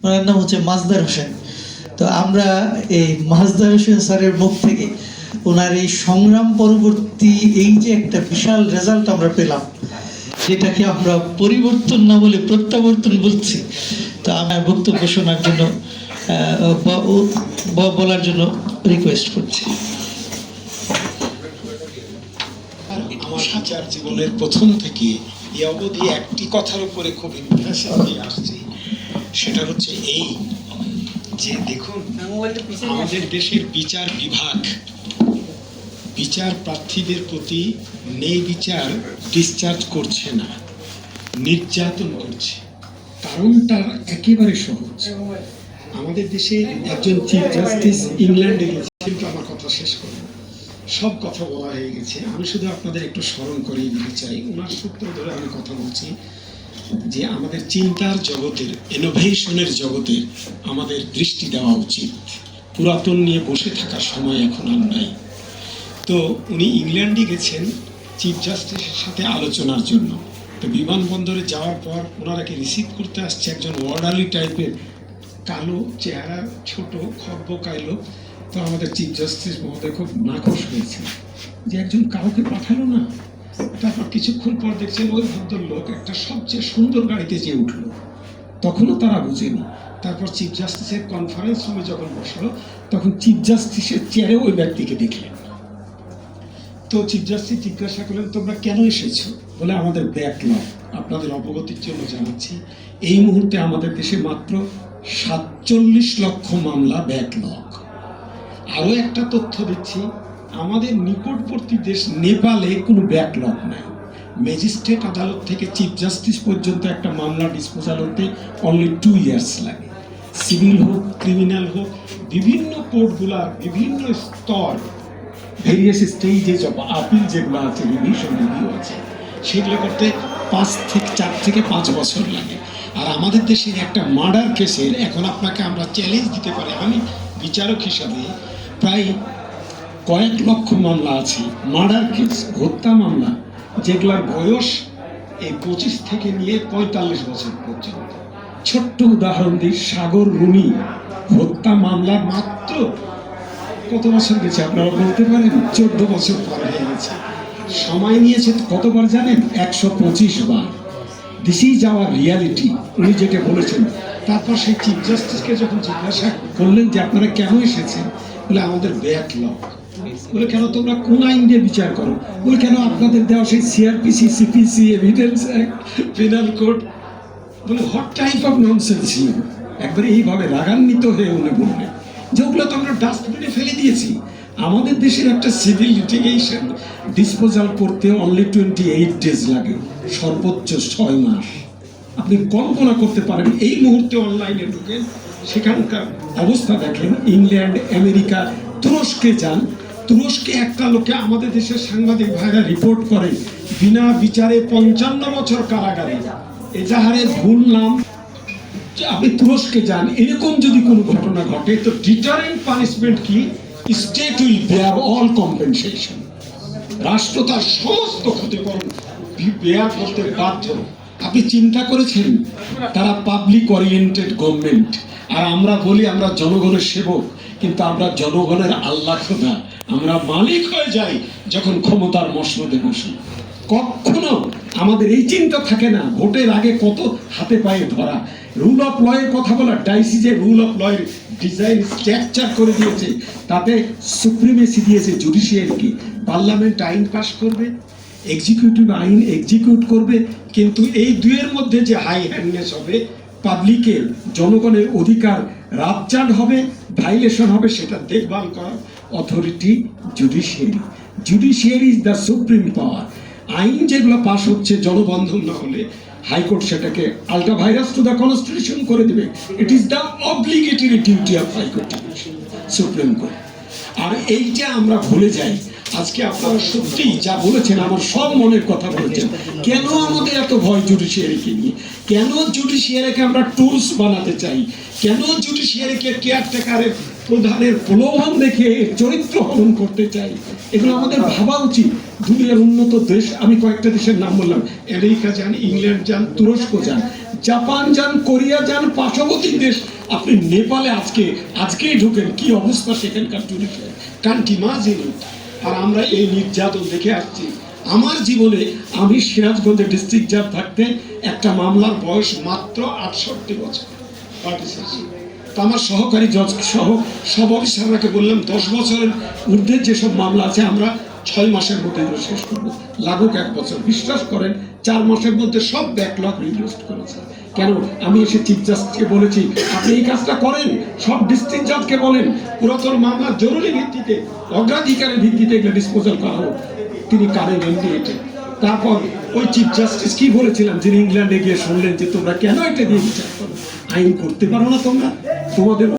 ওনার নাম হচ্ছে মাজদার হোসেন। তো আমরা এই মাজদার হোসেন স্যারের মুখ থেকে ওনার এই সংগ্রাম পরবর্তী এই যে একটা বিশাল রেজাল্ট আমরা পেলাম, যেটাকে আমরা পরিবর্তন না বলে প্রত্যাবর্তন বলছি, তো আমার বক্তব্য শোনার জন্য বলার জন্য রিকোয়েস্ট করছি। আমার বিচার জীবনের প্রথম থেকে এই অবধি একটি কথার উপরে খুব ইমপ্রেশন দিয়ে আসছি, সেটা হচ্ছে এই যে দেখুন, আমাদের দেশের বিচার বিভাগ বিচার প্রার্থীদের প্রতি নেই বিচার ডিসচার্জ করছে না, নির্যাতন করছে। কারণটা একেবারে সহজ। আমাদের দেশে একজন চিফ জাস্টিস ইংল্যান্ডে গেছে, কিন্তু আমার কথা শেষ করব, সব কথা বলা হয়ে গেছে, আমি শুধু আপনাদের একটু স্মরণ করিয়ে দিতে চাই। ওনার সূত্র ধরে আমি কথা বলছি যে আমাদের চিন্তার জগতের, ইনোভেশনের জগতে আমাদের দৃষ্টি দেওয়া উচিত। পুরাতন নিয়ে বসে থাকার সময় এখন আর নাই। তো উনি ইংল্যান্ডে গেছেন চিফ জাস্টিসের সাথে আলোচনার জন্য। তো বিমানবন্দরে যাওয়ার পর ওনারাকে রিসিভ করতে আসছে একজন অর্ডারলি টাইপের কালো চেহারা, ছোট খব্বকায় লোক। তো আমাদের চিফ জাস্টিস মহোদয় খুব নাকশ হয়েছে যে একজন কাউকে পাঠালো না। তারপর কিছুক্ষণ পর দেখছেন ওই ভদ্রলোক একটা সবচেয়ে সুন্দর গাড়িতে যেয়ে উঠলো, তখনও তারা বুঝেনি। তারপর চিফ জাস্টিসের কনফারেন্স রুমে যখন বসলো, তখন চিফ জাস্টিসের চেয়ারে ওই ব্যক্তিকে দেখলেন। তো চিফ জাস্টিস জিজ্ঞাসা করলেন, তোমরা কেন এসেছো? বলে, আমাদের ব্যাকলগ। আপনাদের অবগতির জন্য জানাচ্ছি, এই মুহূর্তে আমাদের দেশে মাত্র 47 লক্ষ মামলা ব্যাকলগ। আরও একটা তথ্য দিচ্ছি, আমাদের নিকটবর্তী দেশ নেপালে কোনো ব্যাকলগ নাই। ম্যাজিস্ট্রেট আদালত থেকে চিফ জাস্টিস পর্যন্ত একটা মামলা ডিসপোজাল হতে অনলি 2 ইয়ার্স লাগে। সিভিল হোক, ক্রিমিনাল হোক, বিভিন্ন কোর্টগুলার বিভিন্ন স্তর, ভেরিয়াস স্টেজেস অফ আপিল যেগুলো আছে, রিভিশন রিভিউ আছে, সেগুলো করতে 4 থেকে 5 বছর লাগে। আর আমাদের দেশের একটা মার্ডার কেসের, এখন আপনাকে আমরা চ্যালেঞ্জ দিতে পারি, আমি বিচারক হিসাবে প্রায় কয়েক লক্ষ মামলা আছে মার্ডার কেস, হত্যা মামলা, যেগুলোর বয়স এই 25 থেকে নিয়ে 45 বছর পর্যন্ত। ছোট্ট উদাহরণ দিই, সাগর রুনি হত্যা মামলার মাত্র কত বছর গেছে আপনারা বলতে পারেন? 14 বছর পর হয়ে গেছে। সময় নিয়েছে কতবার জানেন? 125 বার। দিস ইজ আওয়ার রিয়ালিটি, উনি যেটা বলেছেন। তারপর সেই চিফ জাস্টিসকে যখন জিজ্ঞাসা করলেন যে আপনারা কেন এসেছেন, বলে আমাদের ব্যাকলগ। বলে, কেন তোমরা কোন আইন দিয়ে বিচার করো? বলে, কেন আপনাদের দেওয়া সেই CRPC, CPC, evidence act, penal code. বলে, what type of nonsense you. একবারে এইভাবে রাগান্বিত হয়ে উনি বললেন যে ওগুলো তো আমরা ডাস্টবিনে ফেলে দিয়েছি। আমাদের দেশের একটা সিভিল লিটিগেশন ডিসপোজাল করতে অনলি 28 ডেজ লাগে, সর্বোচ্চ 6 মাস। আপনি কল্পনা করতে পারেন, এই মুহূর্তে অনলাইনে ঢুকেন, সেখানকার অবস্থা দেখেন। ইংল্যান্ড, আমেরিকা, তুরস্কে যান, তুরস্কে একটা লোকে আমাদের দেশের সাংবাদিক ভাইরা রিপোর্ট করে বিনা বিচারে 55 বছর কারাগারে। এজাহারের ভুল নাম। আপনি তুরস্কে যান, এরকম যদি কোনো ঘটনা ঘটে, তো ডিটারেন্ট পানিশমেন্ট কি? State will bear all compensation. রাষ্ট্র তার সমস্ত ক্ষতিপূরণ বেয়ার করতে বাধ্য। আপনি চিন্তা করেছেন, তারা পাবলিক ওরিয়েন্টেড গভর্নমেন্ট, আর আমরা বলি আমরা জনগণের সেবক, কিন্তু আমরা জনগণের আল্লাহ খোদা। আমরা মালিক হয়ে যাই যখন ক্ষমতার মসনদে বসি। কখনো আমাদের এই চিন্তা থাকে না ভোটের আগে কত হাতে পায়ে ধরা। রুল অফ ল এর কথা বলা, ডাইসি যে রুল অফ ল এর ডিজাইন স্ট্রাকচার করে দিয়েছে, তাতে সুপ্রিমেসি দিয়েছে জুডিশিয়ারিকে। পার্লামেন্ট আইন পাস করবে, এক্সিকিউটিভ আইন এক্সিকিউট করবে, কিন্তু এই দুয়ের মধ্যে যে হাই হ্যান্ডনেস হবে, পাবলিকের, জনগণের অধিকার রাবচার্ড হবে, ভাইলেশন হবে, সেটা দেখভাল করার authority judiciary. Judiciary is the supreme power. আইন যেগুলো পাস হচ্ছে জনবন্ধন না হলে হাইকোর্ট সেটাকে ultra vires to the constitution করে দেবে। It is the obligatory duty of high court, supreme court. আর এইটা আমরা ভুলে যাই। আজকে আপনারা সত্যি যা বলেছেন, আমার সব মনের কথা বলেছেন। কেন আমাদের এত ভয় জুডিশিয়ারিকে নিয়ে? কেন জুডিশিয়ারিকে আমরা টুলস বানাতে চাই? কেন জুডিশিয়ারিকে কেয়ারটেকারের, প্রধানের প্রলোভন দেখে চরিত্র হরণ করতে চাই? এগুলো আমাদের ভাবা উচিত। দুনিয়ার উন্নত দেশ, আমি কয়েকটা দেশের নাম বললাম, আমেরিকা যান, ইংল্যান্ড যান, তুরস্ক যান, জাপান যান, কোরিয়া যান, পার্শ্ববর্তী দেশ, আপনি নেপালে আজকেই ঢুকেন, কি অবস্থা সেখানকার টুরিস্টের, কান্টি মাঝিনি। আর আমরা এই নির্যাতন দেখে আসছি। আমার জীবনে আমি সিরাজগঞ্জে ডিস্ট্রিক্ট জাজ থাকতে একটা মামলার বয়স মাত্র 68 বছর পার্টিসিপেশন। তো আমার সহকারী জজ সহ সব অফিসারকে বললাম 10 বছরের ঊর্ধ্বে যেসব মামলা আছে আমরা 6 মাসের মধ্যে এগুলো শেষ করবো, লাগুক 1 বছর। বিশ্বাস করেন 4 মাসের মধ্যে সব ব্যাকলগ রিডিউস করেছে। কেন? আমি এসে চিফ জাস্টিসকে বলেছি আপনি এই কাজটা করেন, সব ডিস্ট্রিক্ট জাজকে বলেন পুরাতন মামলা জরুরি ভিত্তিতে, অগ্রাধিকারের ভিত্তিতে এগুলো ডিসপোজাল করা হোক। তিনি কারেন এমনি এটা। তারপর ওই চিফ জাস্টিস কি বলেছিলাম, যিনি ইংল্যান্ডে গিয়ে শুনলেন যে তোমরা কেন এটা দিয়ে বিচার করো, আইন করতে পারো না তোমরা, তোমাদের